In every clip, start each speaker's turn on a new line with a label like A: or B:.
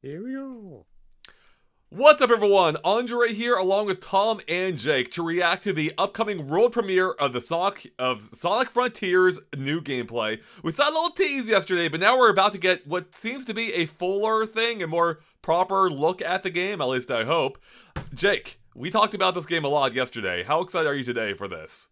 A: Here we go.
B: What's up, everyone? Andre here, along with Tom and Jake, to react to the upcoming world premiere of the Sonic Frontiers new gameplay. We saw a little tease yesterday, but now we're about to get what seems to be a fuller thing, a more proper look at the game, at least I hope. Jake, we talked about this game a lot yesterday. How excited are you today for this?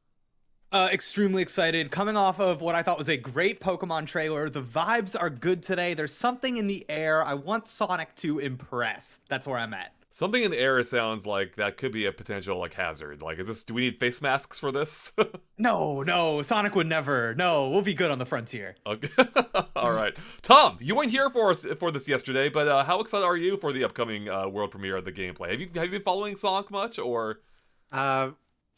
C: Extremely excited. Coming off of what I thought was a great Pokemon trailer. The vibes are good today. There's something in the air. I want Sonic to impress. That's where I'm at.
B: Something in the air sounds like that could be a potential, hazard. Do we need face masks for this?
C: No, Sonic would never. No, we'll be good on the frontier.
B: Okay. All right. Tom, you weren't here for this yesterday, but how excited are you for the upcoming world premiere of the gameplay? Have you been following Sonic much, or?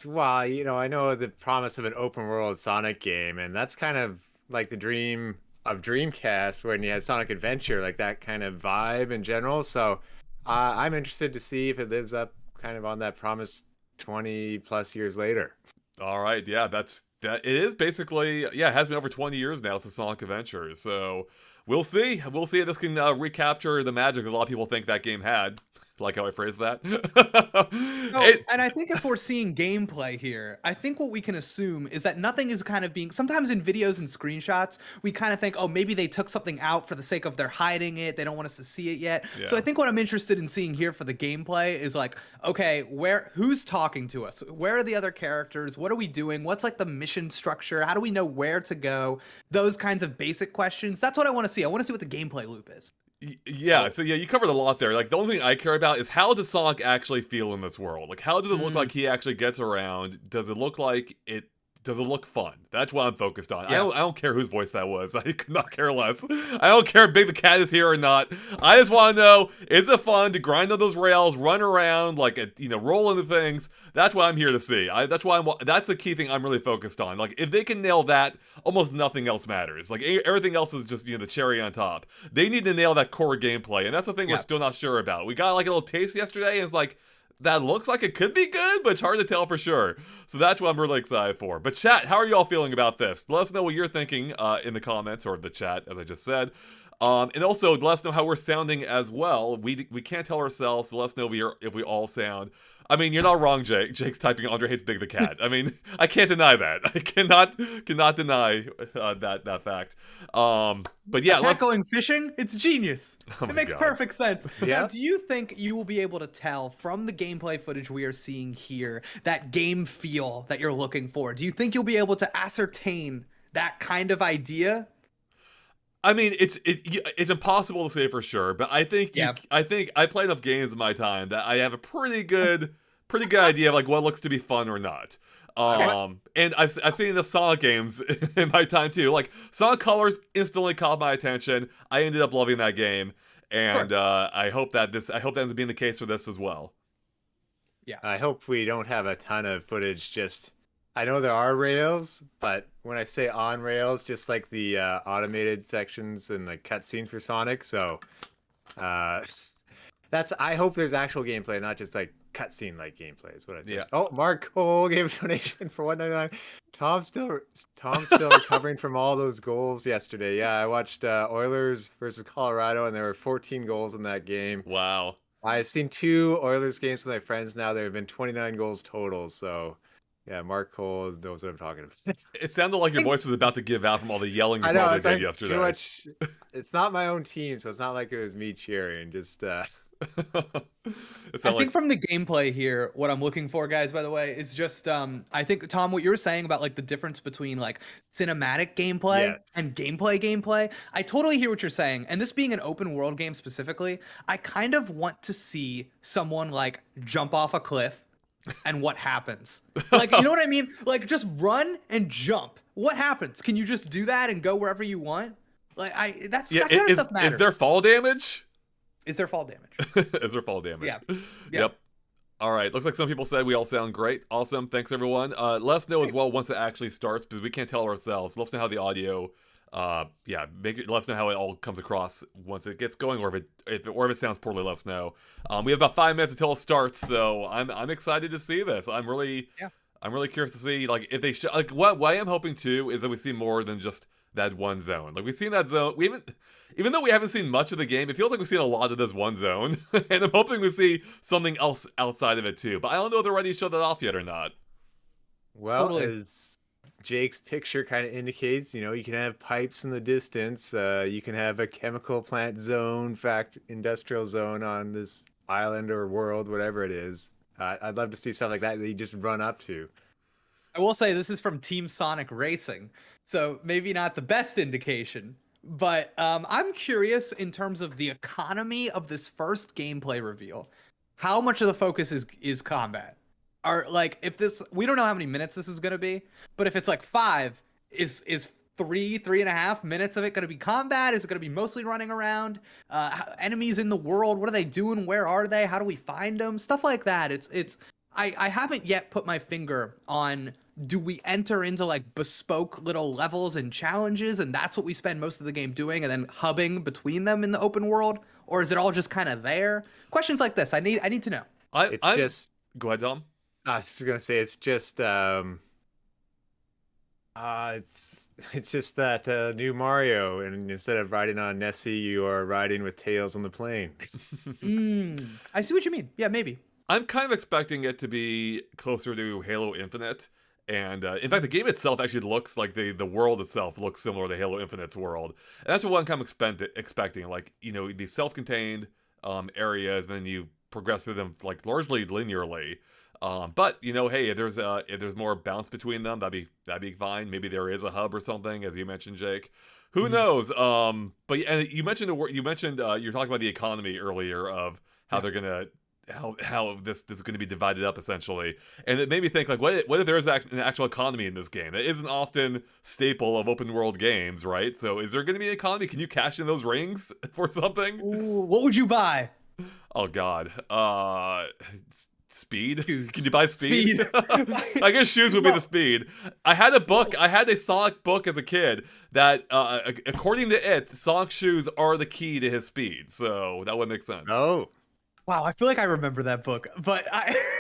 A: Well, I know the promise of an open world Sonic game, and that's kind of like the dream of Dreamcast when you had Sonic Adventure, like that kind of vibe in general. So I'm interested to see if it lives up kind of on that promise 20 plus years later.
B: All right, yeah, it is basically, yeah, it has been over 20 years now since Sonic Adventure, so we'll see. We'll see if this can recapture the magic that a lot of people think that game had. Like how I phrased that.
C: And I think if we're seeing gameplay here, I think what we can assume is that nothing is kind of being, sometimes in videos and screenshots, we kind of think, oh, maybe they took something out for the sake of they're hiding it. They don't want us to see it yet.
B: Yeah.
C: So I think what I'm interested in seeing here for the gameplay is like, okay, who's talking to us? Where are the other characters? What are we doing? What's like the mission structure? How do we know where to go? Those kinds of basic questions. That's what I want to see. I want to see what the gameplay loop is.
B: Yeah, so yeah, you covered a lot there. The only thing I care about is how does Sonic actually feel in this world? How does it look like he actually gets around? Does it look like it? Does it look fun? That's what I'm focused on.
C: Yeah.
B: I don't care whose voice that was. I could not care less. I don't care if Big the Cat is here or not. I just want to know, is it fun to grind on those rails, run around, roll into things? That's what I'm here to see. That's the key thing I'm really focused on. If they can nail that, almost nothing else matters. Everything else is just, the cherry on top. They need to nail that core gameplay, and that's the thing we're still not sure about. We got a little taste yesterday, and it's that looks like it could be good, but it's hard to tell for sure. So that's what I'm really excited for. But chat, how are you all feeling about this? Let us know what you're thinking in the comments, or the chat, as I just said. And also, let us know how we're sounding as well. We can't tell ourselves, so let us know if we all sound. I mean, you're not wrong, Jake. Jake's typing Andre hates Big the Cat. I mean, I can't deny that. I cannot deny that fact. But yeah,
C: Cat going fishing, it's genius. It makes perfect sense.
A: Yeah.
C: Now, do you think you will be able to tell from the gameplay footage we are seeing here that game feel that you're looking for? Do you think you'll be able to ascertain that kind of idea?
B: I mean, it's impossible to say for sure, but I think I play enough games in my time that I have a pretty good idea of what looks to be fun or not. And I've seen the Sonic games in my time too. Sonic Colors instantly caught my attention. I ended up loving that game, and I hope that ends up being the case for this as well.
C: Yeah,
A: I hope we don't have a ton of footage. I know there are rails, but when I say on rails, just like the automated sections and the cutscenes for Sonic. So I hope there's actual gameplay, not just cutscene gameplay is what I think.
B: Yeah.
A: Oh, Mark Cole gave a donation for $1.99. Tom's still recovering from all those goals yesterday. Yeah, I watched Oilers versus Colorado, and there were 14 goals in that game.
B: Wow.
A: I've seen 2 Oilers games with my friends now. There have been 29 goals total. So yeah, Mark Cole knows what I'm talking about.
B: It sounded like your voice was about to give out from all the yelling you
A: I know,
B: probably
A: it's
B: did yesterday.
A: too much. It's not my own team, so it's not like it was me cheering. Just
C: I think from the gameplay here, what I'm looking for, guys, by the way, is just I think, Tom, what you were saying about the difference between cinematic gameplay and gameplay. I totally hear what you're saying. And this being an open world game specifically, I kind of want to see someone jump off a cliff and what happens. You know what I mean? Just run and jump. What happens? Can you just do that and go wherever you want? That kind of stuff matters.
B: Is there fall damage?
C: Is there fall damage?
B: Is there fall damage?
C: Yeah.
B: Yep. All right. Looks like some people said we all sound great. Awesome. Thanks, everyone. Let us know as well once it actually starts, because we can't tell ourselves. Let us know how the audio, let us know how it all comes across once it gets going, or if it sounds poorly, let us know. We have about 5 minutes until it starts, so I'm excited to see this. I'm really curious to see if they what I am hoping too is that we see more than just that one zone. Like we've seen that zone. We haven't, even though we haven't seen much of the game, it feels like we've seen a lot of this one zone, and I'm hoping we see something else outside of it too. But I don't know if they're ready to show that off yet or not.
A: Well,
C: Totally.
A: as Jake's picture kind of indicates, you can have pipes in the distance. You can have a chemical plant zone, industrial zone on this island or world, whatever it is. I'd love to see stuff like that you just run up to.
C: I will say this is from Team Sonic Racing, so maybe not the best indication. But I'm curious in terms of the economy of this first gameplay reveal. How much of the focus is combat? Are like if this we don't know how many minutes this is gonna be, but if it's like 5, is 3.5 minutes of it gonna be combat? Is it gonna be mostly running around? Enemies in the world? What are they doing? Where are they? How do we find them? Stuff like that. I haven't yet put my finger on, do we enter into like bespoke little levels and challenges and that's what we spend most of the game doing and then hubbing between them in the open world? Or is it all just kind of there? Questions like this, I need to know.
B: Go ahead, Dom.
A: I was gonna say it's just it's just that new Mario, and instead of riding on Nessie, you are riding with Tails on the plane.
C: I see what you mean. Yeah, maybe.
B: I'm kind of expecting it to be closer to Halo Infinite. And in fact, the game itself actually looks like the world itself looks similar to Halo Infinite's world. And that's what I'm kind of expecting. Like, these self-contained areas, and then you progress through them like largely linearly. But hey, if there's more bounce between them, that'd be fine. Maybe there is a hub or something, as you mentioned, Jake. Who knows? But and you mentioned you were talking about the economy earlier of how they're gonna how this is going to be divided up essentially, and it made me think like, what if there's an actual economy in this game? That isn't often staple of open world games, right? So is there going to be an economy? Can you cash in those rings for something?
C: Ooh, what would you buy?
B: Oh God, speed.
C: Shoes.
B: Can you buy speed?
C: Speed.
B: I guess shoes would be the speed. I had a Sonic book as a kid that, according to it, Sonic shoes are the key to his speed. So that would make sense.
A: Oh.
C: Wow, I feel like I remember that book, but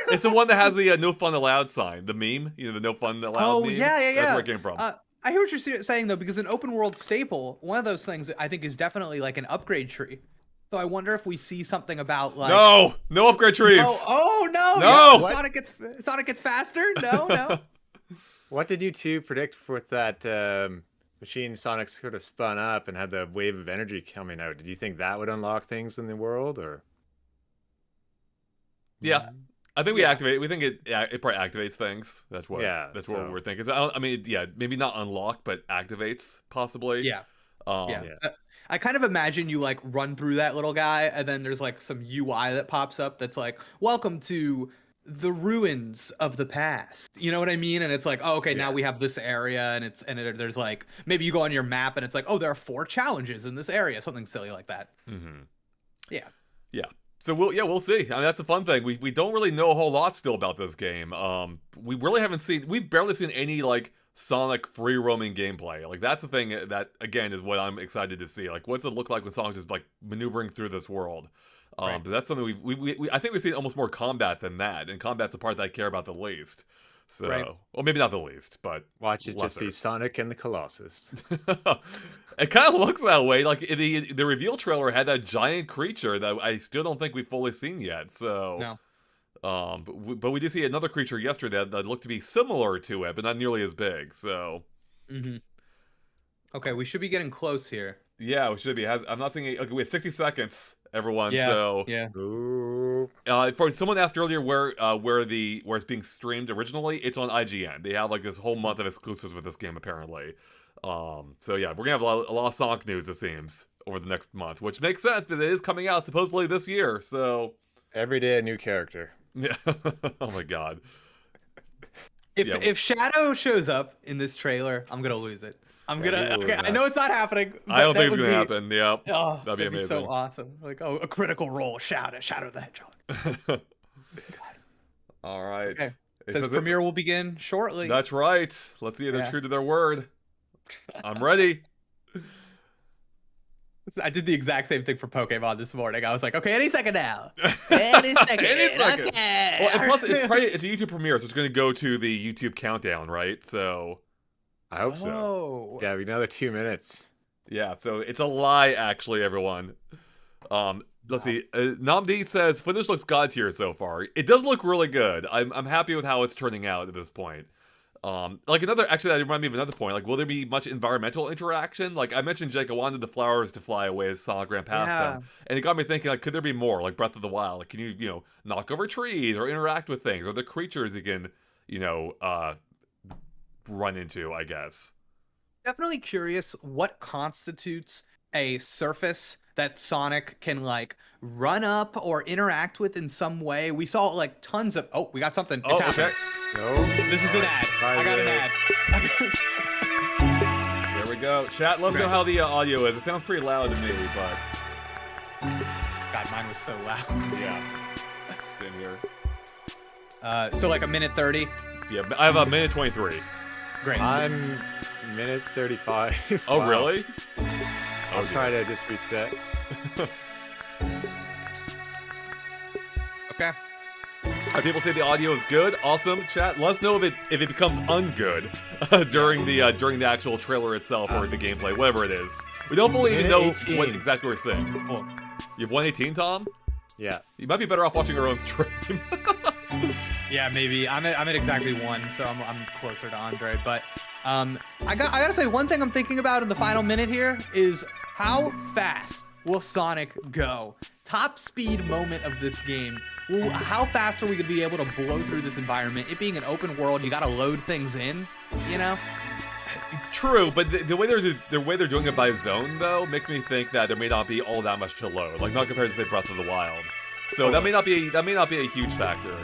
B: It's the one that has the no fun allowed sign, the meme, the no fun allowed meme.
C: Yeah.
B: That's where it came from.
C: I hear what you're saying though, because an open world staple, one of those things I think is definitely like an upgrade tree. So I wonder if we see something about like
B: no upgrade trees.
C: Oh no!
B: No!
C: Yeah, Sonic gets faster. No.
A: What did you two predict with that machine Sonic sort of spun up and had the wave of energy coming out? Did you think that would unlock things in the world, or?
B: Yeah, I think we activate. We think it probably activates things. That's what we're thinking. Maybe not unlock, but activates possibly.
C: Yeah. I kind of imagine you like run through that little guy, and then there's like some UI that pops up that's like, "Welcome to the ruins of the past." You know what I mean? And it's like, oh, okay, now we have this area, and there's like maybe you go on your map, and it's like, oh, there are 4 challenges in this area, something silly like that.
B: Mm-hmm.
C: Yeah.
B: So we'll see. I mean, that's a fun thing. We don't really know a whole lot still about this game. We've barely seen any like Sonic free roaming gameplay. Like that's the thing that again is what I'm excited to see. Like what's it look like when Sonic's just like maneuvering through this world? But that's something I think we've seen almost more combat than that, and combat's the part that I care about the least. So, well, maybe not the least, but
A: watch it just be Sonic and the Colossus.
B: It kind of looks that way. Like the reveal trailer had that giant creature that I still don't think we've fully seen yet. So, but we did see another creature yesterday that looked to be similar to it, but not nearly as big. So,
C: okay, we should be getting close here.
B: Yeah, we should be. I'm not saying. Okay, we have 60 seconds, everyone.
C: Yeah,
B: so
C: yeah.
B: For someone asked earlier where it's being streamed originally, it's on IGN. They have like this whole month of exclusives with this game apparently. So yeah, we're gonna have a lot of Sonic news, it seems, over the next month, which makes sense because it is coming out supposedly this year. So
A: every day a new character.
B: Yeah. Oh my God.
C: If Shadow shows up in this trailer, I'm gonna lose it. I know it's not happening.
B: I don't think it's gonna happen. Yeah, that'd be amazing.
C: So awesome. Like, a critical role. Shadow the Hedgehog.
B: All right.
C: Okay. It says premiere will begin shortly.
B: That's right. Let's see if they're true to their word. I'm ready.
C: I did the exact same thing for Pokemon this morning. I was like, okay, any second now. Any second.
B: Okay. Well, and plus, it's a YouTube premiere, so it's going to go to the YouTube countdown, right? So,
A: I hope so.
C: Oh.
A: Yeah, another 2 minutes.
B: Yeah, so it's a lie, actually, everyone. Let's see. Namdi says footage looks god tier so far. It does look really good. I'm happy with how it's turning out at this point. Like actually, that reminded me of another point. Like, will there be much environmental interaction? Like I mentioned, Jake, I wanted the flowers to fly away as Sonic ran past them, and it got me thinking. Like, could there be more? Like Breath of the Wild. Like, can you knock over trees or interact with things, or the creatures you can run into? I guess.
C: Definitely curious what constitutes a surface that Sonic can like run up or interact with in some way. We saw like tons of. Oh, we got something. It's happening.
A: No.
C: This is an ad. I got an
B: There
C: ad.
B: we go. Chat, let us know how the audio is. It sounds pretty loud to me, but
C: God, mine was so loud.
B: yeah, same here.
C: So like a minute 30.
B: Yeah, I have a minute 23.
C: Great.
A: I'm minute 35.
B: Oh,
A: Wow.
B: really?
A: I'll try to just reset.
C: Okay.
B: People say the audio is good. Awesome. Chat, let us know if it becomes ungood during the actual trailer itself or the gameplay, whatever it is. We don't fully even know what exactly we're saying.
C: Cool.
B: You have 118, Tom?
A: Yeah.
B: You might be better off watching our own stream.
C: Yeah, maybe. I'm at exactly 1, so I'm closer to Andre. But I gotta say, one thing I'm thinking about in the final minute here is how fast will Sonic go? Top speed moment of this game. Well, how fast are we gonna be able to blow through this environment? It being an open world, you gotta load things in, you know?
B: True, but the way they're doing it by zone though makes me think that there may not be all that much to load, like not compared to say Breath of the Wild. So that may not be a huge factor.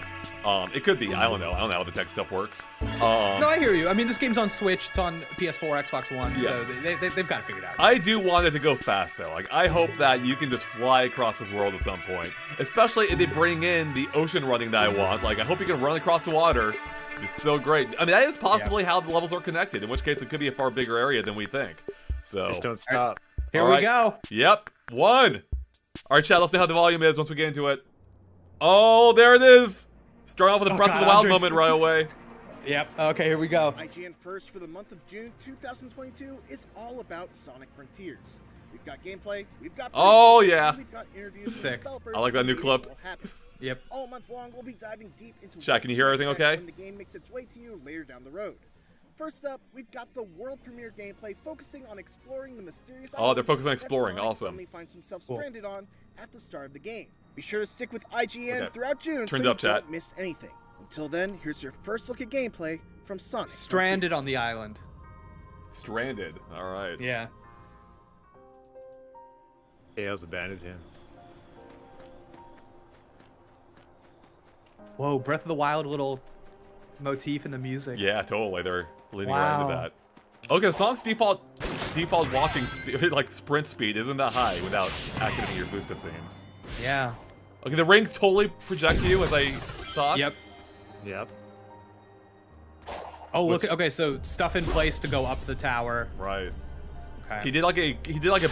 B: It could be. I don't know how the tech stuff works.
C: No, I hear you. I mean, this game's on Switch. It's on PS4, Xbox One.
B: Yeah.
C: So they've got it figured out.
B: I do want it to go fast though. Like I hope that you can just fly across this world at some point. Especially if they bring in the ocean running that I want. Like I hope you can run across the water. It's so great. I mean, that is possibly how the levels are connected. In which case, it could be a far bigger area than we think. So
A: Just don't stop.
C: Here we go.
B: Yep, 1. All right, chat. Let's know how the volume is once we get into it. Oh, there it is. Starting off with a Breath of the Wild moment right away.
C: Yep. Okay, here we go.
D: IGN First for the month of June 2022 is all about Sonic Frontiers. We've got gameplay, we've got we've got interviews with developers.
B: I like that new clip.
C: Yep.
D: All month long, we'll be diving deep into
B: Chat, can you hear everything okay?
D: when the game makes its way to you later down the road. First up, we've got the world premiere gameplay focusing on exploring the mysterious
B: Oh, they're focusing on
D: that
B: exploring.
D: Sonic
B: Awesome.
D: suddenly finds himself stranded on at the start of the game. Be sure to stick with IGN throughout June
B: Turned
D: so
B: up,
D: you
B: chat.
D: don't miss anything. Until then, here's your first look at gameplay from Sonic
C: Stranded
D: Frontiers.
C: on the island.
B: Stranded. All right.
C: Yeah.
A: Tails abandoned him.
C: Whoa, Breath of the Wild little motif in the music.
B: Yeah, totally. They're leaning right into that. Okay, the song's default walking speed, like sprint speed, isn't that high without activating your boost, it seems.
C: Yeah.
B: Okay, the rings totally project you, as I thought.
C: Yep.
A: Yep.
C: Oh, look. Okay, so stuff in place to go up the tower.
B: Right.
C: Okay.
B: He did like a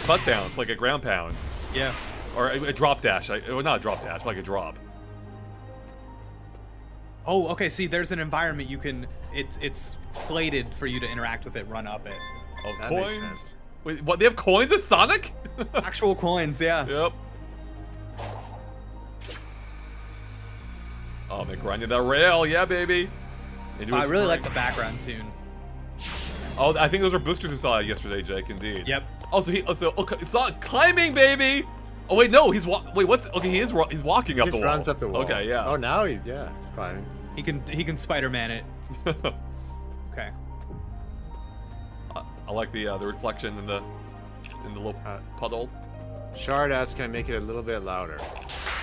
B: butt bounce, like a ground pound,
C: Yeah.
B: or a drop dash. Well, not a drop dash, but like a drop.
C: Oh, okay. See, there's an environment you can. It's slated for you to interact with it, run up it.
B: Oh,
A: That
B: coins.
A: makes sense.
B: Wait, what? They have coins in Sonic?
C: Actual coins, yeah.
B: Yep. Oh, they're grinding that rail, yeah, baby.
C: I really like the background tune.
B: Oh, I think those were boosters we saw yesterday, Jake. Indeed.
C: Yep.
B: Okay, it's not climbing, baby. Oh wait, no, he's he's walking up the
A: Just
B: wall.
A: runs up the wall.
B: Okay, yeah.
A: Oh, now he's climbing.
C: He can Spider-Man it. Okay.
B: I like the reflection in the little puddle.
A: Shard asks, can I make it a little bit louder?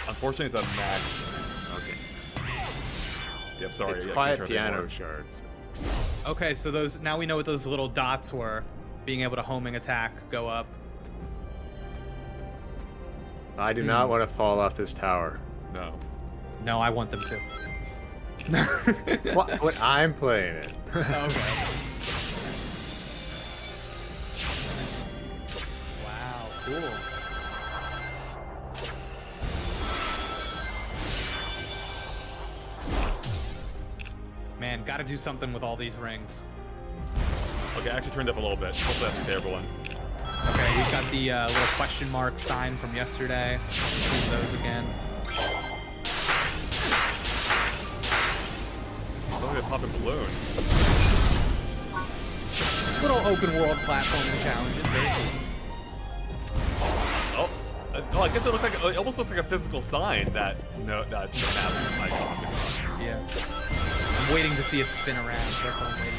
B: Unfortunately, it's at max.
A: Okay.
B: Yep, sorry.
A: It's
B: yeah,
A: quiet
B: can't turn it
A: piano
B: anymore.
A: shards.
C: Okay, so now we know what those little dots were. Being able to homing attack, go up.
A: I do not want to fall off this tower.
B: No.
C: No, I want them to.
A: What I'm playing it.
C: Okay. Wow, cool. Man, gotta do something with all these rings.
B: Okay, I actually turned up a little bit. Hopefully that's okay, everyone.
C: Okay, we've got the little question mark sign from yesterday. See those again.
B: Look at popping balloons.
C: Little open world platforming challenges. Very cool.
B: Oh, I guess it almost looks like a physical sign that that should happen.
C: Yeah. I'm waiting to see it spin around.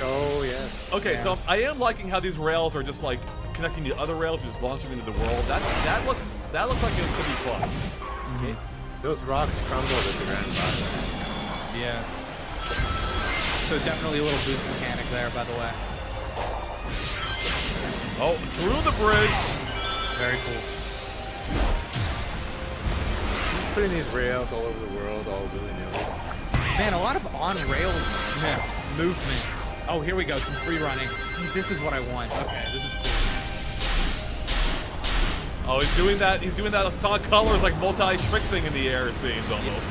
A: Oh yes.
B: Okay,
C: Yeah.
B: so I am liking how these rails are just like connecting to other rails, just launching into the world. That looks like it could be fun.
C: Mm-hmm.
A: Those rocks crumbled at the ground bottom.
C: Yeah. So definitely a little boost mechanic there, by the way.
B: Oh, through the bridge.
C: Very cool.
A: Putting these rails all over the world, all willy-nilly.
C: Man, a lot of on-rails movement. Oh, here we go, some free running. See, this is what I want. Okay, this is cool.
B: Oh, he's doing that Sonic Colors like multi-trick thing in the air, it seems almost.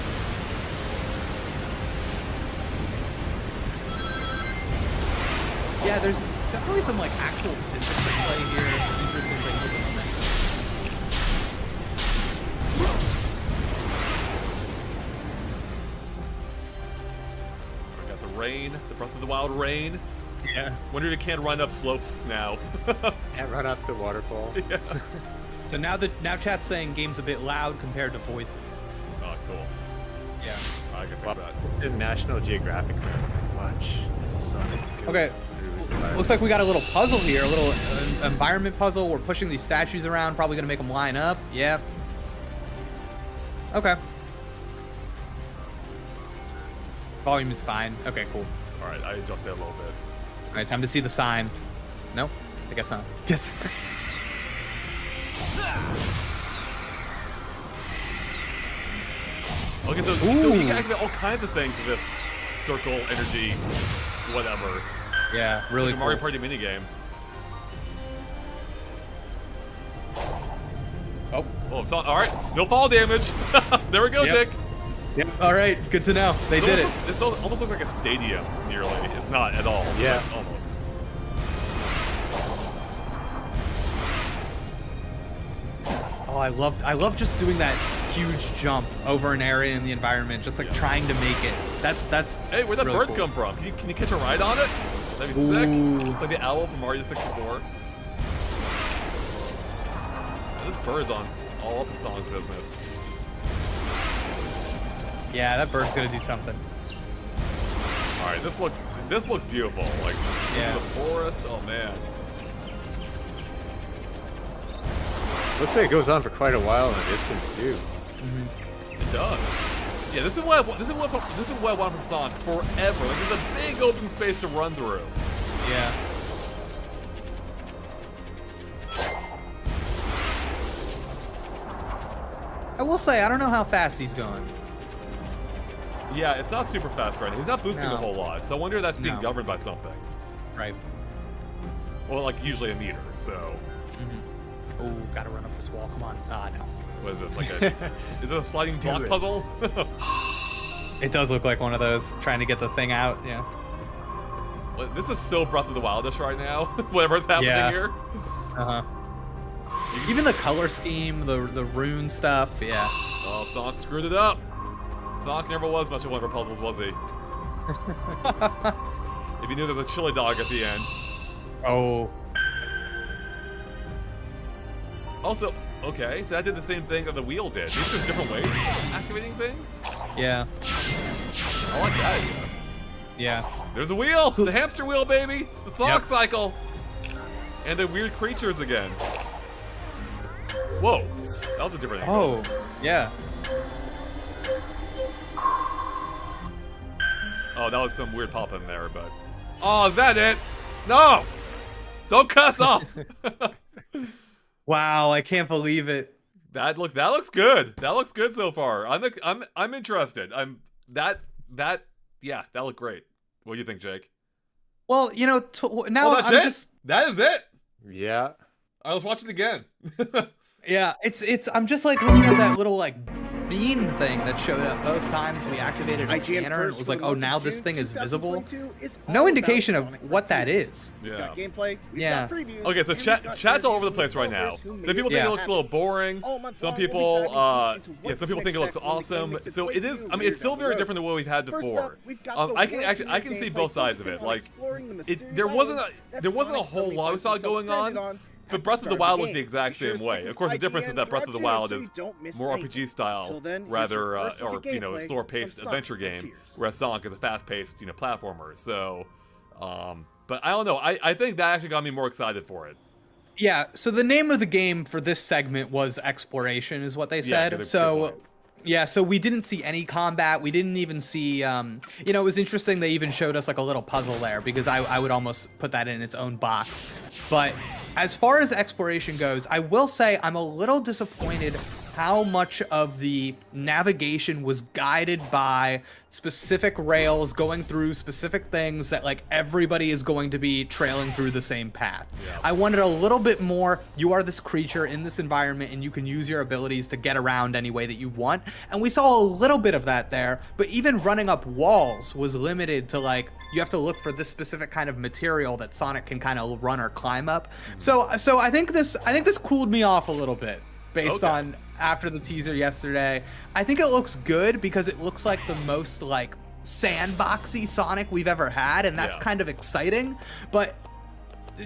C: Yeah, there's definitely some like actual physics at play here. Some interesting things with the
B: We got the rain, the Breath of the Wild rain.
C: Yeah.
B: Wonder if it can't run up slopes now.
A: Can't run up the waterfall.
B: Yeah.
C: So now chat's saying game's a bit loud compared to voices.
B: Oh, cool.
C: Yeah.
B: I can fix
A: Well,
B: that.
A: in National Geographic, watch. This is Sonic.
C: Okay. Looks like we got a little puzzle here, a little environment puzzle. We're pushing these statues around, probably gonna make them line up. Yeah. Okay. Volume is fine. Okay, cool.
B: All right, I adjusted it a little bit.
C: All right, time to see the sign. No? I guess not. Guess.
B: Okay, so you can activate all kinds of things with this circle, energy, whatever.
C: Yeah, really
B: Like a
C: cool.
B: Mario Party minigame. Oh, it's not. All right, no fall damage. There we go,
C: Yep.
B: Dick.
C: Yep. All right, good to know. They did it.
B: It almost looks like a stadium, nearly. It's not at all.
A: Yeah.
B: But almost.
C: Oh, I love just doing that huge jump over an area in the environment, just like trying to make it. That's.
B: Hey, where'd that
C: really
B: bird
C: cool.
B: come from? Can you catch a ride on it? That'd be
C: Ooh.
B: sick. Like the owl from Mario 64. Yeah, this bird's on all up in Sonic's business.
C: Yeah, that bird's gonna do something.
B: All right, this looks beautiful. Like
C: Yeah.
B: the forest. Oh man.
A: Looks like it goes on for quite a while in the distance too.
B: It does. Yeah, this is what I want from Sonic forever. Like there's a big open space to run through.
C: Yeah. I will say, I don't know how fast he's going.
B: Yeah, it's not super fast right now. He's not boosting
C: No.
B: a whole lot, so I wonder if that's being
C: No.
B: governed by something.
C: Right.
B: Well, like usually a meter. So
C: Oh, gotta run up this wall. Come on. Ah, no.
B: what is this? Like a is it a sliding block
A: it.
B: puzzle?
C: It does look like one of those, trying to get the thing out. Yeah.
B: Well, this is so Breath of the Wildish right now. Whatever's happening
C: Yeah.
B: here.
C: Uh huh. Even the color scheme, the rune stuff. Yeah.
B: Oh, Sonic screwed it up. Sonic never was much of one of our puzzles, was he? If you knew there's a chili dog at the end.
C: Oh.
B: Also, okay, so that did the same thing that the wheel did. These are just different ways of activating things.
C: Yeah.
B: I like that idea.
C: Yeah.
B: There's a wheel! The hamster wheel, baby! The Sonic
C: Yep.
B: cycle! And the weird creatures again. Whoa. That was a different angle.
C: Oh. Yeah.
B: Oh, that was some weird pop in there, but... Oh, is that it? No! Don't cuss off!
C: Wow, I can't believe it.
B: That looks good. That looks good so far. I'm interested. Yeah, that looked great. What do you think, Jake?
C: Well, you know, now
B: that's
C: I'm
B: it?
C: just
B: That is it.
A: Yeah.
B: I was watching it again.
C: yeah, it's I'm just like looking at that little like beam thing that showed up both times we activated a
D: IGN
C: scanner, and it
D: first
C: was
D: for
C: like,
D: the
C: oh,
D: month of
C: now this
D: June
C: thing is visible.
D: 2022 is
C: No
D: all
C: indication
D: about
C: of
D: Sonic
C: what that
D: Frontiers.
C: is.
D: We've
B: Yeah.
D: got gameplay, we've
C: Yeah.
D: got previews,
B: Okay, so
D: and we've got
B: chat's all over the
D: interviews
B: place
D: with
B: right now.
D: developers who
B: Some
D: made
B: people
D: it
B: think it looks a
D: happen.
B: little boring.
D: All month
B: Some
D: long, we'll be
B: people,
D: diving deep into what
B: some
D: you
B: people
D: can
B: think it looks
D: expect when the game
B: awesome.
D: makes its
B: So
D: way
B: it
D: to
B: is.
D: you
B: I mean,
D: later
B: it's still
D: down the
B: very
D: road.
B: different than what we've had
D: First
B: before.
D: up, we've got the
B: I can
D: world
B: actually, I can see
D: gameplay
B: both sides of
D: focusing
B: it.
D: on
B: Like,
D: exploring the mysterious
B: there wasn't
D: island
B: a
D: that
B: there wasn't a
D: Sonic
B: whole
D: suddenly
B: lot we
D: finds
B: saw
D: himself
B: going on.
D: stranded
B: But
D: at
B: Breath of the
D: start
B: Wild
D: game.
B: looks the exact
D: Be sure to
B: same way.
D: stick
B: Of
D: with
B: course, the difference
D: IGN
B: is that Breath of the
D: throughout
B: Wild
D: June
B: is
D: so you don't miss
B: more
D: anything.
B: RPG style,
D: Till then, here's
B: rather,
D: your first look
B: or
D: at gameplay
B: slower-paced
D: from Sonic
B: adventure game,
D: Frontiers.
B: whereas Sonic is a fast-paced, platformer. So, but I don't know. I think that actually got me more excited for it.
C: Yeah, so the name of the game for this segment was Exploration, is what they said.
B: good
C: So,
B: point.
C: yeah, so we didn't see any combat. We didn't even see, it was interesting. They even showed us like a little puzzle there, because I would almost put that in its own box. But as far as exploration goes, I will say I'm a little disappointed how much of the navigation was guided by specific rails going through specific things that like everybody is going to be trailing through the same path.
B: Yeah.
C: I wanted a little bit more, you are this creature in this environment and you can use your abilities to get around any way that you want. And we saw a little bit of that there, but even running up walls was limited to like, you have to look for this specific kind of material that Sonic can kind of run or climb up. So I think this cooled me off a little bit based on after the teaser yesterday. I think it looks good because it looks like the most like sandboxy Sonic we've ever had, and that's kind of exciting. But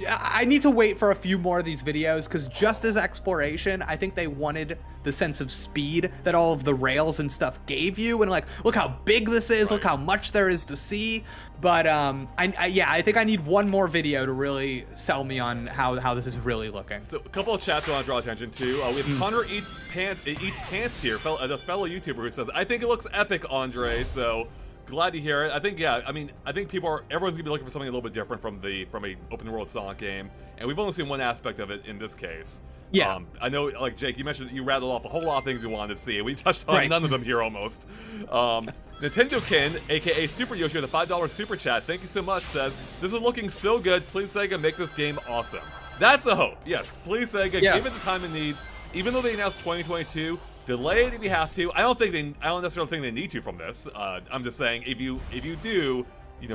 C: I need to wait for a few more of these videos, because just as exploration, I think they wanted the sense of speed that all of the rails and stuff gave you, and like, look how big this is, look how much there is to see. But I think I need one more video to really sell me on how this is really looking.
B: So a couple of chats I want to draw attention to. We have Connor Eats Pants here, a fellow YouTuber, who says, "I think it looks epic, Andre." So glad to hear it. I think, I think everyone's gonna be looking for something a little bit different from a open world Sonic game, and we've only seen one aspect of it in this case.
C: Yeah.
B: I know, like Jake, you mentioned you rattled off a whole lot of things you wanted to see, and we touched on none of them here almost. Nintendo Kin, aka Super Yoshi, with a $5 super chat. Thank you so much. Says, "This is looking so good. Please Sega, make this game awesome." That's the hope. Yes, please Sega, give it the time it needs. Even though they announced 2022. Delay it if you have to. I don't necessarily think they need to from this. I'm just saying, if you do,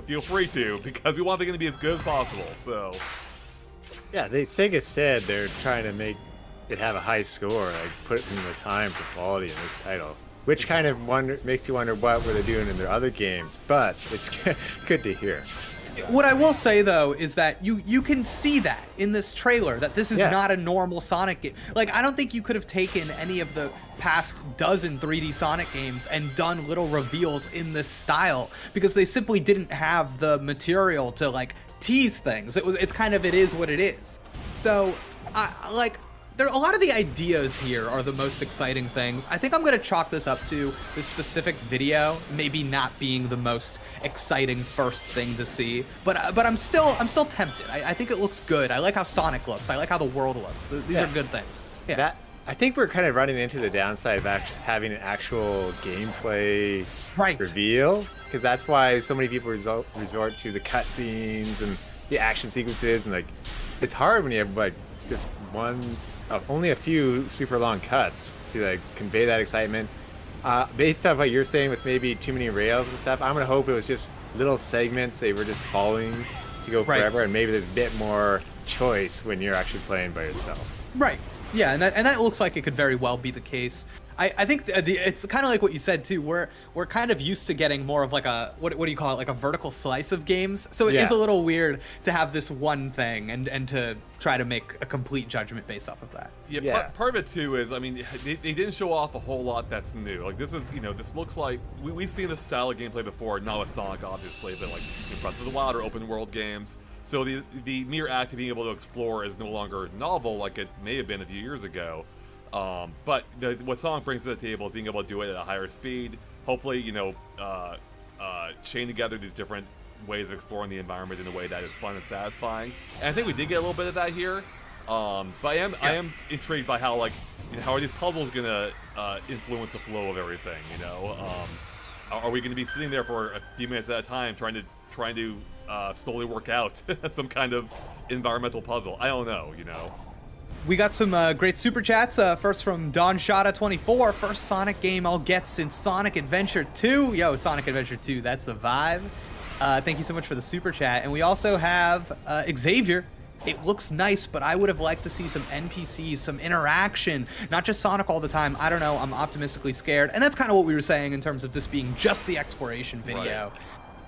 B: feel free to, because we want the game to be as good as possible. So,
A: yeah, Sega said they're trying to make it have a high score, like put in the time for quality in this title, which kind of makes you wonder what were they doing in their other games. But it's good to hear.
C: What I will say though is that you can see that in this trailer, that this is not a normal Sonic game. Like, I don't think you could have taken any of the past dozen 3D Sonic games and done little reveals in this style, because they simply didn't have the material to like tease things. It is what it is. So there a lot of the ideas here are the most exciting things. I think I'm going to chalk this up to this specific video maybe not being the most exciting first thing to see, but I'm still tempted. I think it looks good. I like how Sonic looks. I like how the world looks. These are good things. Yeah.
A: I think we're kind of running into the downside of having an actual gameplay reveal, because that's why so many people resort to the cutscenes and the action sequences, and like it's hard when you have like just only a few super long cuts to like convey that excitement. Based off what you're saying with maybe too many rails and stuff, I'm gonna hope it was just little segments they were just following to go forever, and maybe there's a bit more choice when you're actually playing by yourself.
C: Right. Yeah, and that looks like it could very well be the case. I think it's kind of like what you said too. We're kind of used to getting more of like a what do you call it, like a vertical slice of games. So it is a little weird to have this one thing and to try to make a complete judgment based off of that.
B: Yeah. Part of it too is, I mean, they didn't show off a whole lot that's new. Like this is, this looks like we've seen this style of gameplay before, not with Sonic obviously, but like Breath of the Wild or open world games. So the mere act of being able to explore is no longer novel like it may have been a few years ago. But what Sonic brings to the table is being able to do it at a higher speed. Hopefully, chain together these different ways of exploring the environment in a way that is fun and satisfying. And I think we did get a little bit of that here. But I am intrigued by how how are these puzzles gonna influence the flow of everything? Are we going to be sitting there for a few minutes at a time trying to slowly work out some kind of environmental puzzle? I don't know.
C: We got some great super chats. First from Don Shada24. First Sonic game I'll get since Sonic Adventure 2. Yo, Sonic Adventure 2, that's the vibe. Thank you so much for the super chat. And we also have Xavier. It looks nice, but I would have liked to see some NPCs, some interaction, not just Sonic all the time. I don't know. I'm optimistically scared. And that's kind of what we were saying in terms of this being just the exploration video.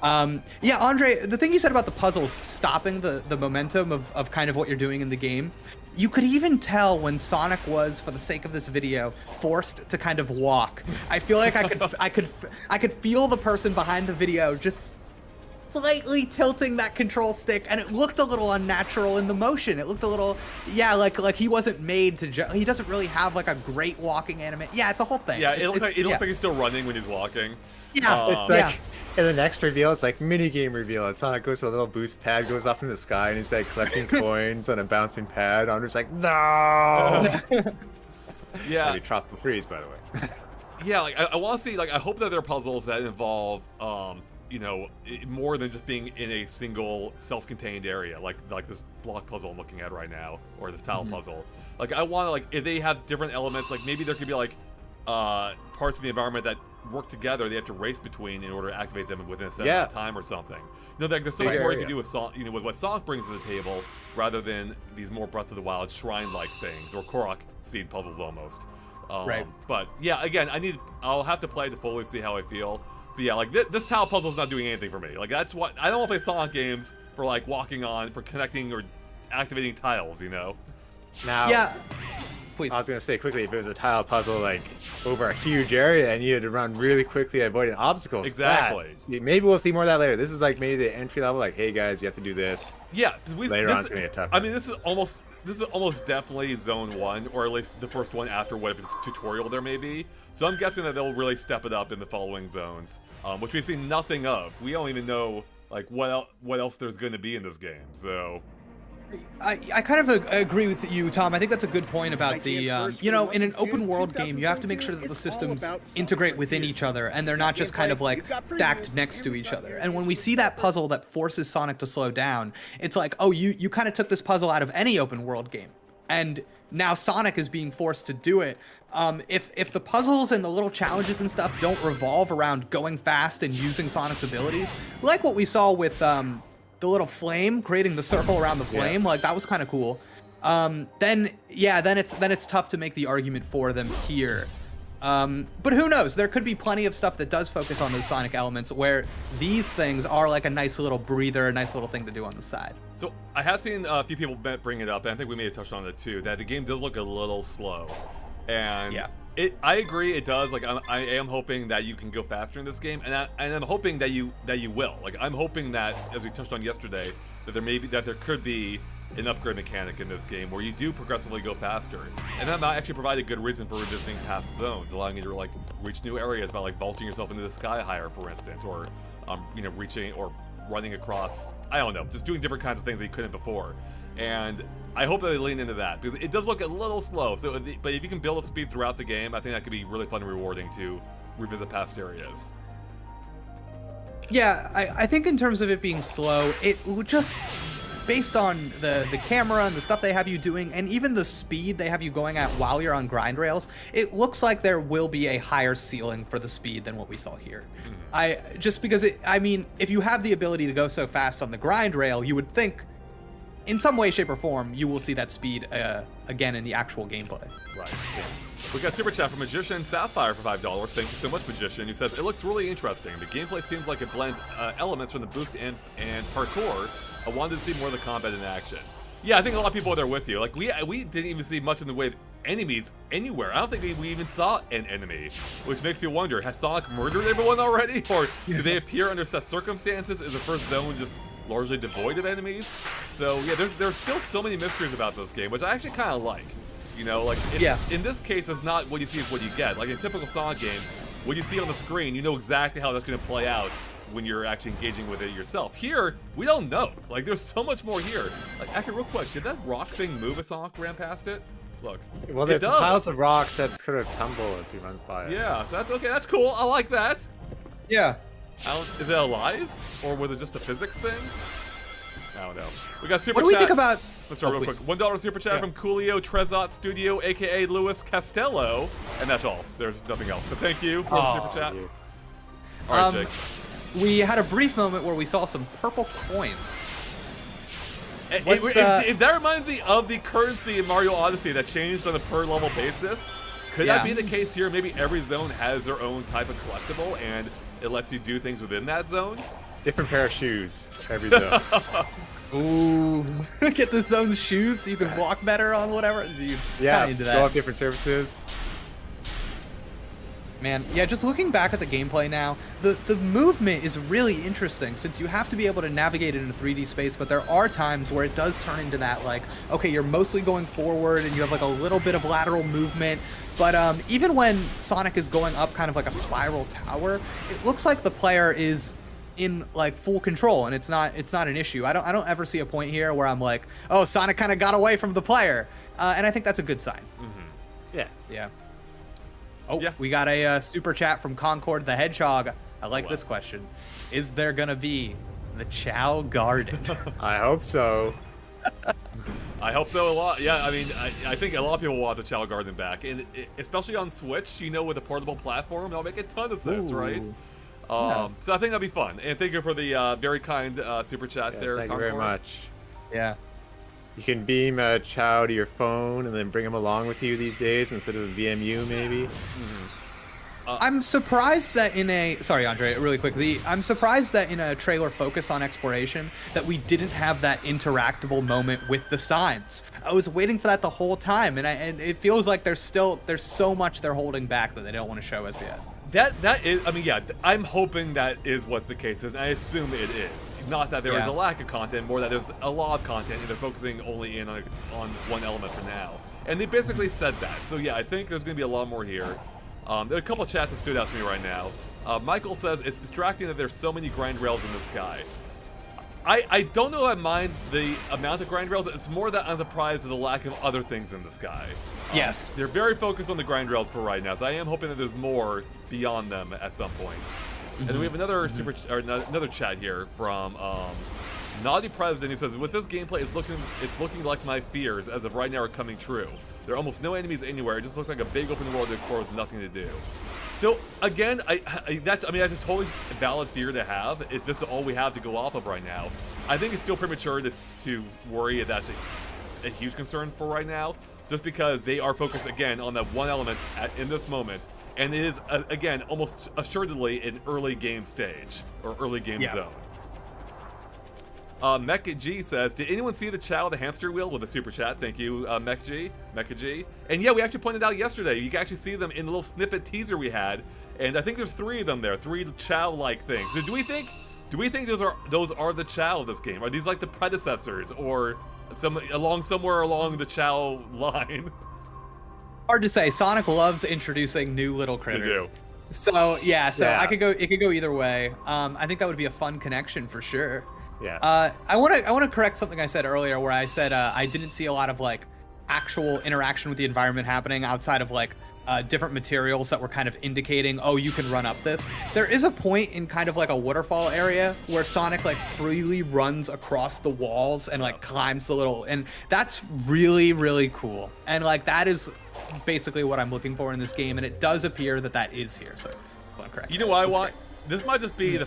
C: Right. Yeah, Andre, the thing you said about the puzzles stopping the momentum of kind of what you're doing in the game, you could even tell when Sonic was, for the sake of this video, forced to kind of walk. I feel like I could feel the person behind the video just slightly tilting that control stick, and it looked a little unnatural in the motion. It looked a little, yeah, like he wasn't made to. He doesn't really have like a great walking animation. Yeah, it's a whole thing.
B: Yeah, it looks like he's still running when he's walking.
C: Yeah,
A: it's like in the next reveal, it's like mini game reveal. And Sonic goes to a little boost pad, goes up in the sky, and he's like collecting coins on a bouncing pad. I'm just like, no.
B: Yeah.
A: Maybe tropical freeze, by the way.
B: Yeah, like I want to see. Like I hope that there are puzzles that involve, you know, more than just being in a single self-contained area, like this block puzzle I'm looking at right now, or this tile puzzle. Like I want to, like, if they have different elements, like maybe there could be like parts of the environment that work together. They have to race between in order to activate them within a set amount of time or something. You know, like there's so much more you can do with Sonic, you know, with what Sonic brings to the table, rather than these more Breath of the Wild shrine-like things or Korok seed puzzles almost. Right. But yeah, again, I'll have to play it to fully see how I feel. But yeah, like this tile puzzle's not doing anything for me. Like that's what I don't want to play Sonic games for, like walking on, for connecting or activating tiles, you know.
A: Now,
C: yeah. Please.
A: I was gonna say quickly, if it was a tile puzzle like over a huge area and you had to run really quickly avoiding obstacles.
B: Exactly.
A: Maybe we'll see more of that later. This is like maybe the entry level, like, hey guys, you have to do this.
B: Yeah,
A: later on it's gonna get tougher.
B: I mean, this is almost definitely Zone 1, or at least the first one after whatever tutorial there may be. So I'm guessing that they'll really step it up in the following zones, which we've seen nothing of. We don't even know like what else there's going to be in this game. So
C: I kind of agree with you, Tom. I think that's a good point about the, you know, in an open world game, you have to make sure that the systems integrate within each other, and they're not just kind of like stacked next to each other. And when we see that puzzle that forces Sonic to slow down, it's like, oh, you kind of took this puzzle out of any open world game, and now Sonic is being forced to do it. If the puzzles and the little challenges and stuff don't revolve around going fast and using Sonic's abilities, like what we saw with the little flame, creating the circle around the flame, like that was kind of cool. Then it's tough to make the argument for them here. But who knows? There could be plenty of stuff that does focus on those Sonic elements where these things are like a nice little breather, a nice little thing to do on the side.
B: So I have seen a few people bring it up, and I think we may have touched on it too, that the game does look a little slow. And I agree, it does. Like I am hoping that you can go faster in this game, and I'm hoping that you will. Like I'm hoping that, as we touched on yesterday, that there could be an upgrade mechanic in this game where you do progressively go faster, and that might actually provide a good reason for revisiting past zones, allowing you to like reach new areas by like vaulting yourself into the sky higher, for instance, or you know, reaching or running across, I don't know, just doing different kinds of things that you couldn't before. And I hope that they lean into that, because it does look a little slow. So, but if you can build up speed throughout the game, I think that could be really fun and rewarding to revisit past areas.
C: Yeah, I think in terms of it being slow, it just, based on the camera and the stuff they have you doing, and even the speed they have you going at while you're on grind rails, it looks like there will be a higher ceiling for the speed than what we saw here. Just because I mean, if you have the ability to go so fast on the grind rail, you would think, in some way, shape, or form, you will see that speed again in the actual gameplay. Right.
B: Yeah. We got super chat from Magician Sapphire for $5. Thank you so much, Magician. He says, it looks really interesting. The gameplay seems like it blends elements from the boost and parkour. I wanted to see more of the combat in action. Yeah, I think a lot of people are there with you. Like, we didn't even see much in the way of enemies anywhere. I don't think we even saw an enemy, which makes you wonder, has Sonic murdered everyone already? Or do they appear under set circumstances? Is the first zone just largely devoid of enemies? So yeah, there's still so many mysteries about this game, which I actually kind of like. You know, like in this case, it's not what you see is what you get. Like in a typical Sonic game, what you see on the screen, you know exactly how that's going to play out when you're actually engaging with it yourself. Here, we don't know. Like there's so much more here. Like actually, real quick, did that rock thing move as Sonic ran past it? Look.
A: Well, there's piles of rocks that sort of tumble as he runs by it.
B: Yeah, that's okay. That's cool. I like that.
C: Yeah.
B: Is it alive, or was it just a physics thing? I don't know. We got super
C: What do we
B: chat.
C: think about?
B: Let's start real quick. $1 super chat from Coolio Trezot Studio, aka Luis Castello, and that's all. There's nothing else. But thank you for the super chat. All right, Jake.
C: We had a brief moment where we saw some purple coins.
B: If that reminds me of the currency in Mario Odyssey that changed on a per level basis, could that be the case here? Maybe every zone has their own type of collectible, and it lets you do things within that zone.
A: Different pair of shoes every zone.
C: Ooh, get the zone shoes so you can walk better on whatever.
A: Yeah, go up different surfaces.
C: Man, yeah, just looking back at the gameplay now, the movement is really interesting since you have to be able to navigate it in a 3D space, but there are times where it does turn into that, like, okay, you're mostly going forward and you have like a little bit of lateral movement, but even when Sonic is going up kind of like a spiral tower, it looks like the player is in like full control, and it's not an issue. I don't ever see a point here where I'm like, oh, Sonic kind of got away from the player, and I think that's a good sign. Yeah. Oh, yeah. We got a super chat from Concord the Hedgehog. I like this question. Is there gonna be the Chow Garden?
A: I hope so.
B: I hope so a lot. Yeah, I mean, I think a lot of people want the Chow Garden back, and especially on Switch, with a portable platform, that'll make a ton of sense, right? So I think that'll be fun. And thank you for the very kind super chat there,
A: Thank
B: Concord.
A: you very much.
C: Yeah.
A: You can beam a Chow to your phone and then bring him along with you these days instead of a VMU, maybe.
C: I'm surprised that sorry, Andre, really quickly. I'm surprised that in a trailer focused on exploration that we didn't have that interactable moment with the signs. I was waiting for that the whole time, and it feels like there's so much they're holding back that they don't want to show us yet.
B: That is, I mean, yeah, I'm hoping that is what the case is, and I assume it is. Not that there is a lack of content, more that there's a lot of content, and they're focusing only in on this one element for now. And they basically said that. So yeah, I think there's going to be a lot more here. There are a couple of chats that stood out to me right now. Michael says, it's distracting that there's so many grind rails in the sky. I don't know if I mind the amount of grind rails. It's more that I'm surprised at the lack of other things in the sky.
C: Yes.
B: They're very focused on the grind rails for right now, so I am hoping that there's more beyond them at some point. And then we have another another chat here from Naughty President, who says, with this gameplay, it's looking like my fears as of right now are coming true. There are almost no enemies anywhere. It just looks like a big open world to explore with nothing to do. So again, that's a totally valid fear to have. If this is all we have to go off of right now, I think it's still premature to worry if that's a huge concern for right now, just because they are focused again on that one element in this moment, and it is again almost assuredly an early game stage or early game zone. Mecha G says, did anyone see the Chow the hamster wheel with a super chat? Thank you, Mecha G. And yeah, we actually pointed out yesterday, you can actually see them in the little snippet teaser we had, and I think there's 3 of them there, 3 Chow-like things. So do we think those are the Chow of this game? Are these like the predecessors, or somewhere along the Chow line?
C: Hard to say. Sonic loves introducing new little critters.
B: They do.
C: So yeah, it could go either way. I think that would be a fun connection for sure.
A: Yeah.
C: I want to correct something I said earlier, where I said I didn't see a lot of like actual interaction with the environment happening outside of like different materials that were kind of indicating, oh, you can run up this. There is a point in kind of like a waterfall area where Sonic like freely runs across the walls and like climbs the little, and that's really, really cool. And like that is basically what I'm looking for in this game, and it does appear that is here. So I want to correct.
B: You know what I want? This might just be the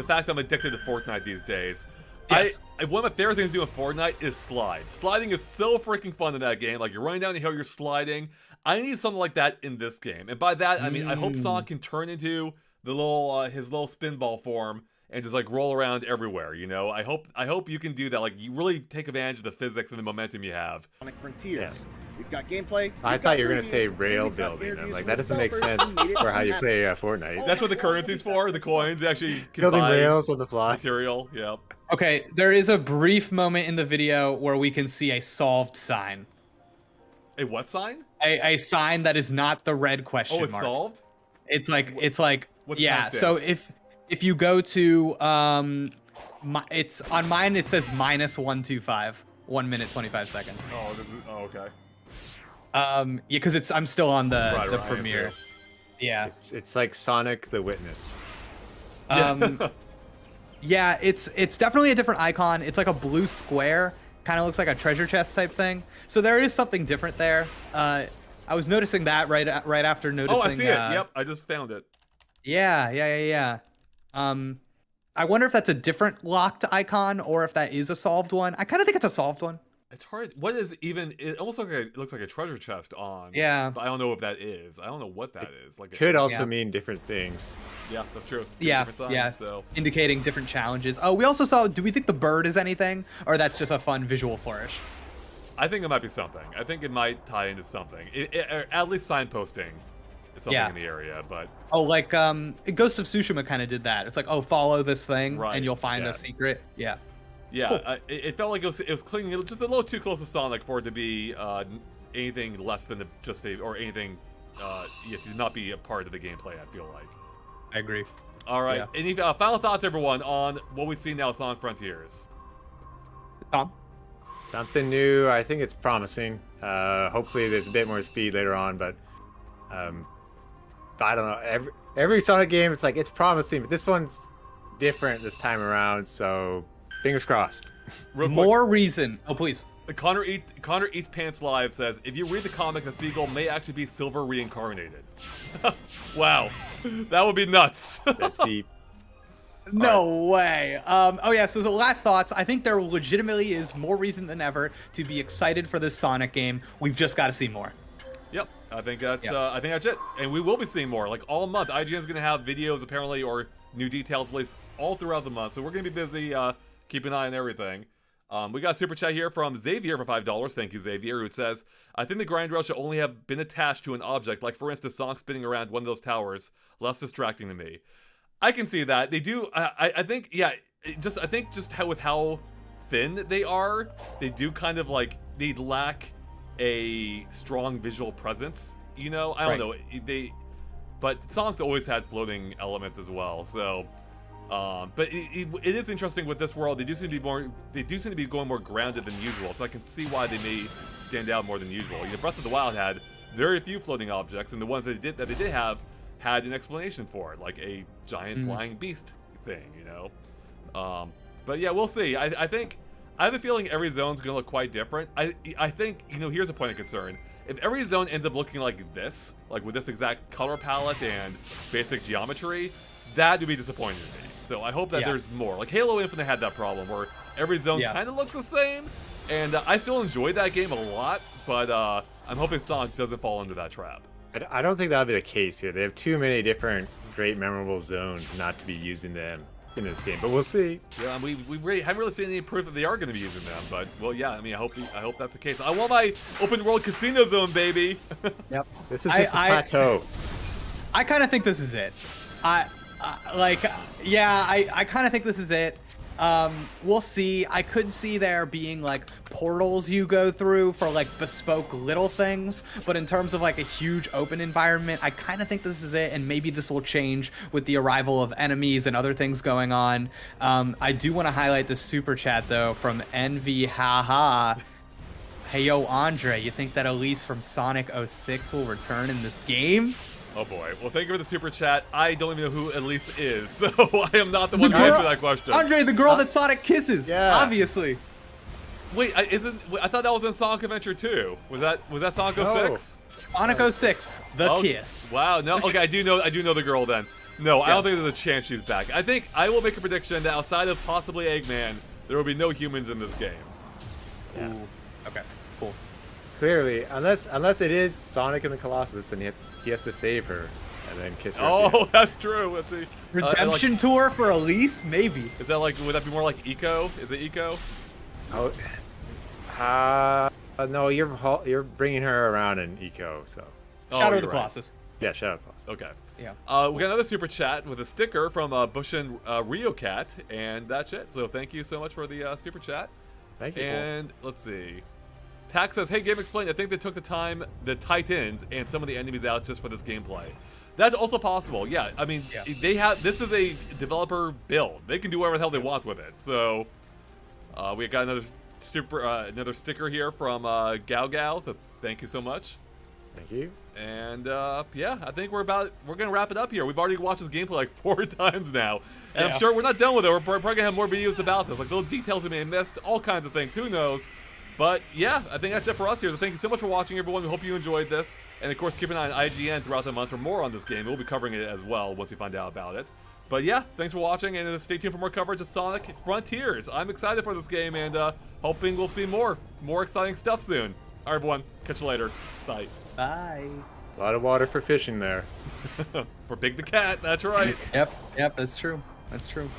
B: fact I'm addicted to Fortnite these days.
C: Yes.
B: One of my favorite things to do in Fortnite is slide. Sliding is so freaking fun in that game. Like, you're running down the hill, you're sliding. I need something like that in this game. And by that, I mean, I hope Sonic can turn into the little his little spinball form and just like roll around everywhere, you know? I hope you can do that. Like, you really take advantage of the physics and the momentum you have.
D: Sonic Frontiers. We've got gameplay.
A: I thought you were going to say rail building. I'm like, that doesn't make sense for how you play Fortnite.
B: That's what the currency's for, the coins. You actually can
A: building
B: buy
A: rails on the fly.
B: Material, yep.
C: Okay, there is a brief moment in the video where we can see a solved sign.
B: A what sign?
C: A sign that is not the red question mark.
B: Oh, it's solved?
C: It's like
B: What's
C: yeah.
B: the timestamp?
C: So if you go to it's on mine, it says -125, 1 minute 25 seconds.
B: Okay.
C: Yeah, because I'm still on the
B: Right,
C: premiere. Yeah.
A: It's like Sonic the Witness.
C: Yeah, it's definitely a different icon. It's like a blue square, Kind of looks like a treasure chest type thing. So there is something different there. I was noticing that right after noticing.
B: Oh, I see it. Yep, I just found it.
C: Yeah. I wonder if that's a different locked icon or if that is a solved one. I kind of think it's a solved one.
B: It's hard. What is even? It almost looks like a treasure chest on.
C: Yeah.
B: But I don't know if that is. I don't know what that is. Like
A: Could also mean different things.
B: Yeah, that's true.
C: Yeah.
B: So.
C: Indicating different challenges. Oh, we also saw. Do we think the bird is anything, or that's just a fun visual flourish?
B: I think it might be something. I think it might tie into something. Or at least signposting something in the area. But
C: like Ghost of Tsushima kind of did that. It's like, oh, follow this thing, and you'll find a secret. Yeah.
B: Yeah,
C: cool.
B: It felt like it was clinging just a little too close to Sonic for it to be anything less than or anything to not be a part of the gameplay. I feel like.
C: I agree.
B: All right. Yeah. Any final thoughts, everyone, on what we see now, Sonic Frontiers?
C: Tom?
A: Something new. I think it's promising. Hopefully, there's a bit more speed later on, but I don't know. Every Sonic game, it's like it's promising, but this one's different this time around. So. Fingers crossed.
C: More reason. Oh, please.
B: Connor Eats Pants Live says, if you read the comic, the seagull may actually be silver reincarnated. Wow. That would be nuts.
A: That's deep.
C: No way. Oh, yeah, so the last thoughts. I think there legitimately is more reason than ever to be excited for this Sonic game. We've just got to see more.
B: Yep. I think that's it. And we will be seeing more. Like, all month, IGN's going to have videos, apparently, or new details released all throughout the month. So we're going to be busy keep an eye on everything. We got a super chat here from Xavier for $5. Thank you, Xavier, who says, I think the grind rail should only have been attached to an object, like, for instance, Sonic spinning around one of those towers. Less distracting to me. I can see that. They do, I think, yeah, with how thin they are, they do kind of, like, they lack a strong visual presence, you know? I don't know. But Sonic's always had floating elements as well, so... but it is interesting with this world. They do seem to be going more grounded than usual. So I can see why they may stand out more than usual. You know, Breath of the Wild had very few floating objects, and the ones that they did have had an explanation for it, like a giant flying beast thing. You know, but yeah, we'll see. I think I have a feeling every zone's gonna look quite different. I think here's a point of concern. If every zone ends up looking like this, like with this exact color palette and basic geometry, that would be disappointing to me. So I hope that there's more. Like Halo Infinite had that problem where every zone kind of looks the same, and I still enjoyed that game a lot, but I'm hoping Sonic doesn't fall into that trap.
A: I don't think that'll be the case here. They have too many different great memorable zones not to be using them in this game, but we'll see.
B: Yeah, we haven't really seen any proof that they are going to be using them, but well, yeah. I mean, I hope that's the case. I want my open world casino zone, baby.
A: Yep, this is just a plateau.
C: I kind of think this is it. I kind of think this is it. We'll see. I could see there being like portals you go through for like bespoke little things, but in terms of like a huge open environment, I kind of think this is it, and maybe this will change with the arrival of enemies and other things going on. I do want to highlight the super chat though from Envy Haha. Hey yo, Andre, you think that Elise from Sonic 06 will return in this game?
B: Oh boy. Well, thank you for the super chat. I don't even know who Elise is, so I am not the one to answer that question.
C: Andre, the girl that Sonic kisses. Yeah. Obviously.
B: Wait, I thought that was in Sonic Adventure 2. Was that Sonic 06?
C: Sonic 06, the kiss.
B: Wow. No. Okay, I do know the girl then. No, I don't think there's a chance she's back. I think I will make a prediction that outside of possibly Eggman, there will be no humans in this game.
C: Yeah. Ooh. Okay. Cool.
A: Clearly, unless it is Sonic and the Colossus, and he has to save her and then kiss her.
B: Oh, that's true. Let's see.
C: Redemption tour for Elise, maybe.
B: Is that like? Would that be more like Eco? Is it Eco?
A: Oh, no. You're bringing her around in Eco. So.
C: Shadow of the Colossus.
A: Yeah, Shadow of the Colossus.
B: Okay.
C: Yeah.
B: We got another super chat with a sticker from Bushin Rio Cat, and that's it. So thank you so much for the super chat.
A: Thank you.
B: And let's see. Tax says, hey, GameXplain, I think they took the Titans and some of the enemies out just for this gameplay. That's also possible. Yeah, I mean, this is a developer build. They can do whatever the hell they want with it. So, we got another sticker here from Gao Gao. So thank you so much.
A: Thank you.
B: And yeah, I think we're gonna wrap it up here. We've already watched this gameplay like 4 times now, and I'm sure we're not done with it. We're probably gonna have more videos about this, like little details we may have missed, all kinds of things. Who knows? But yeah, I think that's it for us here. So thank you so much for watching, everyone. We hope you enjoyed this, and of course, keep an eye on IGN throughout the month for more on this game. We'll be covering it as well once we find out about it. But yeah, thanks for watching, and stay tuned for more coverage of Sonic Frontiers. I'm excited for this game, and hoping we'll see more exciting stuff soon. All right, everyone, catch you later. Bye.
C: Bye.
A: There's a lot of water for fishing there.
B: For Big the Cat, that's right.
C: Yep, that's true. That's true.